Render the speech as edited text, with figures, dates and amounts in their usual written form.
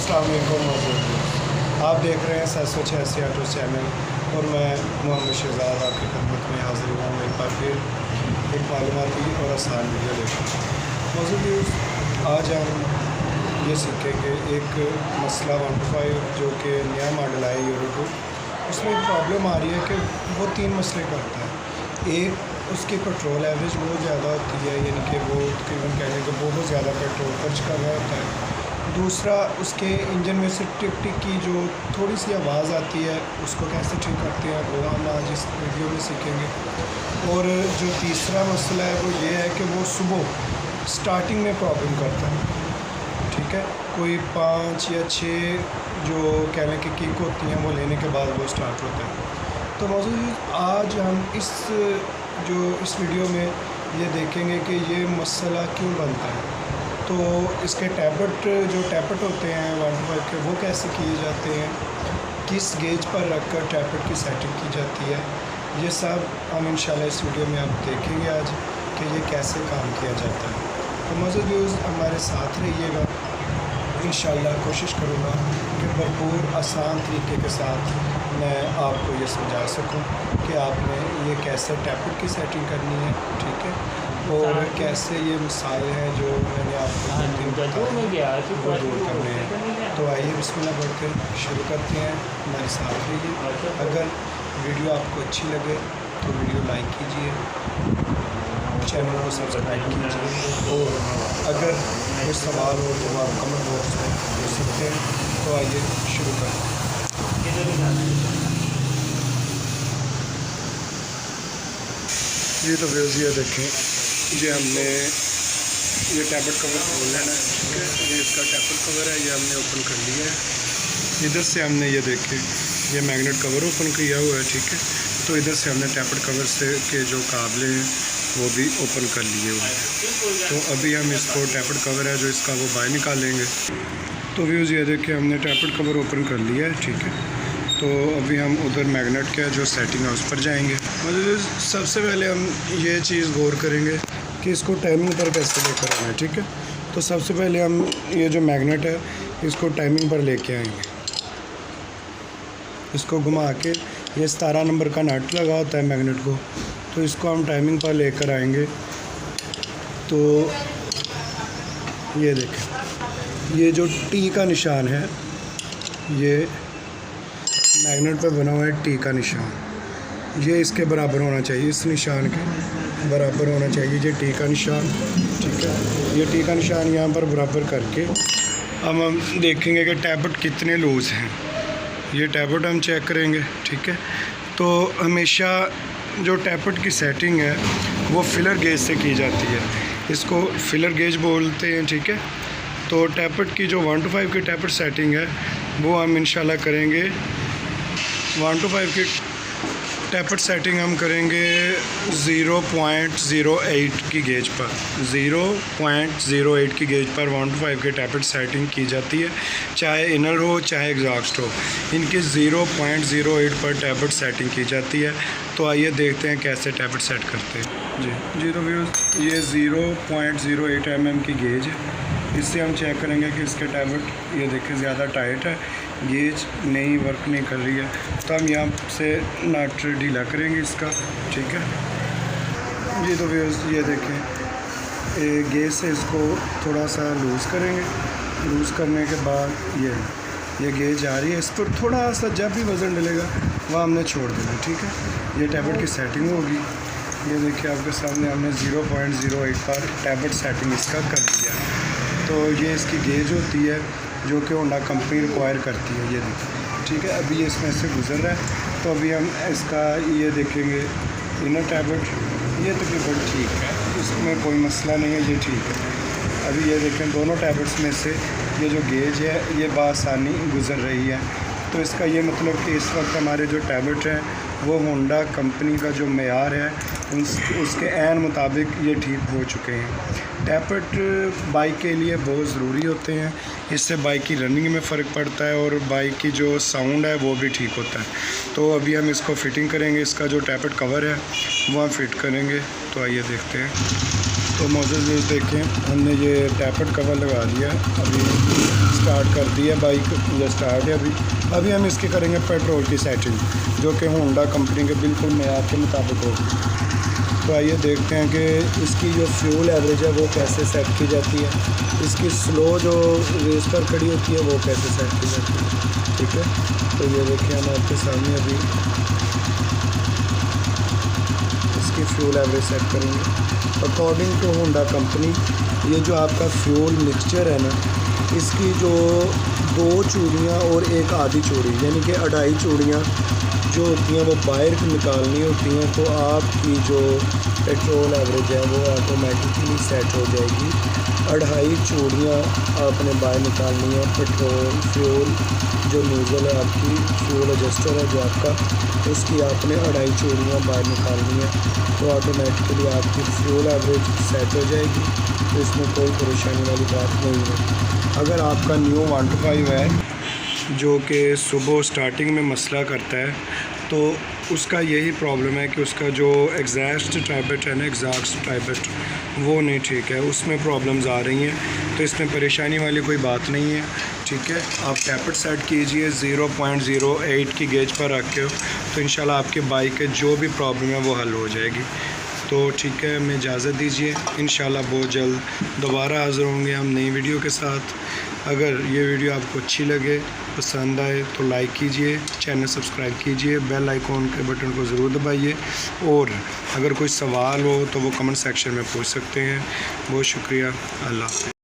अस्सलाम वालेकुम मौजूद आप देख रहे हैं 786 ऑटो चैनल और मैं मोहम्मद शहजाद आपकी खिदमत में हाजिर हुआ हूँ एक बार फिर एक मालूमाती और आसान वीडियो लेकर। मौजूद आज हम ये सीखेंगे एक मसला 125 जो कि नया मॉडल आया यूरो 2, उसमें एक प्रॉब्लम आ रही है कि वो 3 मसले करता है। एक, उसकी पेट्रोल एवरेज बहुत ज़्यादा होती है, यानी कि वो तकरीबन कहने कि बहुत ज़्यादा पेट्रोल खर्च कर रहा होता है। दूसरा, उसके इंजन में से टिक टिक की जो थोड़ी सी आवाज़ आती है उसको कैसे ठीक करते हैं वो हम आज इस वीडियो में सीखेंगे। और जो तीसरा मसला है वो ये है कि वो सुबह स्टार्टिंग में प्रॉब्लम करता है, ठीक है। कोई 5 या 6 जो कहने की किक होती हैं वो लेने के बाद वो स्टार्ट होता है। तो मौजूद आज हम इस वीडियो में ये देखेंगे कि ये मसला क्यों बनता है। तो इसके टैबलेट होते हैं 125 के, वो कैसे किए जाते हैं, किस गेज पर रखकर टैबलेट की सेटिंग की जाती है, ये सब हम इंशाल्लाह इस वीडियो में आप देखेंगे आज कि ये कैसे काम किया जाता है। तो मौजूद व्यूज़ हमारे साथ रहिएगा। इंशाल्लाह कोशिश करूँगा कि भरपूर आसान तरीके के साथ मैं आपको ये समझा सकूं कि आपने ये कैसे टैबलेट की सेटिंग करनी है, ठीक है, और कैसे ये मसाइल हैं जो मैंने आपको वो दूर करने हैं। तो आइए बिस्मिल्लाह पढ़कर शुरू करते हैं, हमारे साथ रहिए। अगर वीडियो आपको अच्छी लगे तो वीडियो लाइक कीजिए, चैनल को सब्सक्राइब कीजिए, और अगर कोई सवाल हो तो आप कमेंट बॉक्स में पूछ सकते हैं। तो आइए शुरू करते हैं। ये तो व्यूज़ ये देखें, ये हमने ये टैबलेट कवर खोल लेना है, ठीक है। ये इसका टैबलेट कवर है, ये हमने ओपन कर लिया है। इधर से हमने ये देखें ये मैग्नेट कवर ओपन किया हुआ है, ठीक है। तो इधर से हमने टैबलेट कवर से के जो काबले हैं वो भी ओपन कर लिए हुए हैं। तो अभी हम इसको टैबलेट कवर है जो इसका वो बाहर निकालेंगे। तो व्यूज़ ये देखें हमने टैबलेट कवर ओपन कर लिया है, ठीक है। तो अभी हम उधर मैग्नेट का जो सेटिंग है उस पर जाएंगे। मतलब सबसे पहले हम ये चीज़ गौर करेंगे कि इसको टाइमिंग पर कैसे लेकर आना है, ठीक है। तो सबसे पहले हम ये जो मैग्नेट है इसको टाइमिंग पर लेके आएंगे। इसको घुमा के, ये 17 नंबर का नट लगा होता है मैग्नेट को, तो इसको हम टाइमिंग पर लेकर आएंगे। तो ये देखें, ये जो टी का निशान है, ये मैग्नेट पर बना हुआ है टी का निशान, ये इसके बराबर होना चाहिए, इस निशान के बराबर होना चाहिए ये टी का निशान, ठीक है। ये टी का निशान यहाँ पर बराबर करके अब हम देखेंगे कि टैबलेट कितने लूज़ हैं। ये टैबलेट हम चेक करेंगे, ठीक है। तो हमेशा जो टैबलेट की सेटिंग है वो फिलर गेज से की जाती है, इसको फिलर गेज बोलते हैं, ठीक है। तो टैबलेट की जो 125 की टैबलेट सेटिंग है वो हम इंशाल्लाह करेंगे 125 की टैबलेट सेटिंग हम करेंगे 0.08 की गेज पर, 0.08 की गेज पर 125 की टैबलेट सेटिंग की जाती है, चाहे इनर हो चाहे एग्जॉस्ट हो, इनकी 0.08 पर टैबलेट सेटिंग की जाती है। तो आइए देखते हैं कैसे टैबलेट सेट करते हैं। जी तो व्यूज़ ये 0.08 mm की गेज है, इससे हम चेक करेंगे कि इसके टैबलेट ये देखें ज़्यादा टाइट है, गेज नहीं वर्क नहीं कर रही है। तो हम यहाँ से नट ढीला करेंगे इसका, ठीक है। ये तो ये देखें गेज से इसको थोड़ा सा लूज़ करेंगे, लूज़ करने के बाद ये गेज आ रही है, इस पर थोड़ा सा जब भी वज़न डलेगा वह हमने छोड़ देना, ठीक है। ये टैबलेट की सेटिंग होगी, ये देखिए आपके सामने हमने 0.08 पर टैबलेट सेटिंग इसका कर दिया। तो ये इसकी गेज होती है जो कि होंडा कंपनी रिक्वायर करती है, ये देखिए, ठीक है। अभी ये इसमें से गुज़र रहा है, तो अभी हम इसका ये देखेंगे इनर टैबलेट, ये तकरीबन ठीक है, इसमें कोई मसला नहीं है, ये ठीक है। अभी ये देखें दोनों टैबलेट्स में से ये जो गेज है ये बआसानी गुज़र रही है। तो इसका ये मतलब कि इस वक्त हमारे जो टैबलेट हैं वो होंडा कंपनी का जो मेयार है उसके ऐन मुताबिक ये ठीक हो चुके हैं। टैबलेट बाइक के लिए बहुत ज़रूरी होते हैं, इससे बाइक की रनिंग में फ़र्क पड़ता है और बाइक की जो साउंड है वो भी ठीक होता है। तो अभी हम इसको फ़िटिंग करेंगे, इसका जो टैबलेट कवर है वो हम फिट करेंगे। तो आइए देखते हैं। तो तो मोज़ेज़ व्यूज़ देखें, हमने ये टैपेड कवर लगा दिया, अभी स्टार्ट कर दिया बाइक, ये स्टार्ट है अभी हम इसकी करेंगे पेट्रोल की सेटिंग, जो कि होंडा कंपनी के बिल्कुल मेयार के मुताबिक होगी। तो आइए देखते हैं कि इसकी जो फ्यूल एवरेज है वो कैसे सेट की जाती है, इसकी स्लो जो रेस पर खड़ी होती है वो कैसे सेट की जाती है। ठीक है, तो ये देखिए हम आपके सामने अभी इसकी फ्यूल एवरेज सेट करेंगे अकॉर्डिंग टू होंडा कंपनी। ये जो आपका फ्यूल मिक्सचर है ना, इसकी जो 2 चूड़ियाँ और एक आधी चूड़ी यानी कि 2.5 चूड़ियाँ जो होती हैं वो बाहर निकालनी होती हैं, तो आपकी जो पेट्रोल एवरेज है वो ऑटोमेटिकली सेट हो जाएगी। 2.5 चूड़ियाँ आपने बाहर निकालनी है। पेट्रोल फ्यूल जो नोज़ल है आपकी, फ्यूल एडजस्टर है जो आपका, उसकी आपने 2.5 चूड़ियाँ बाहर निकालनी है, तो ऑटोमेटिकली आपकी फ्यूल एवरेज सेट हो जाएगी। तो इसमें कोई परेशानी वाली बात नहीं है। अगर आपका न्यू 125 है जो कि सुबह स्टार्टिंग में मसला करता है, तो उसका यही प्रॉब्लम है कि उसका जो एग्जॉस्ट टैबलेट है ना, एग्जॉस्ट टैबलेट वो नहीं ठीक है, उसमें प्रॉब्लम्स आ रही हैं। तो इसमें परेशानी वाली कोई बात नहीं है। ठीक है, आप टैबलेट सेट कीजिए 0.08 की गेज पर रख के, तो इंशाल्लाह आपके बाइक के जो भी प्रॉब्लम है वो हल हो जाएगी। तो ठीक है, हमें इजाज़त दीजिए, इंशाल्लाह बहुत जल्द दोबारा हाज़िर होंगे हम नई वीडियो के साथ। अगर ये वीडियो आपको अच्छी लगे, पसंद आए तो लाइक कीजिए, चैनल सब्सक्राइब कीजिए, बेल आइकॉन के बटन को ज़रूर दबाइए, और अगर कोई सवाल हो तो वो कमेंट सेक्शन में पूछ सकते हैं। बहुत शुक्रिया, अल्लाह।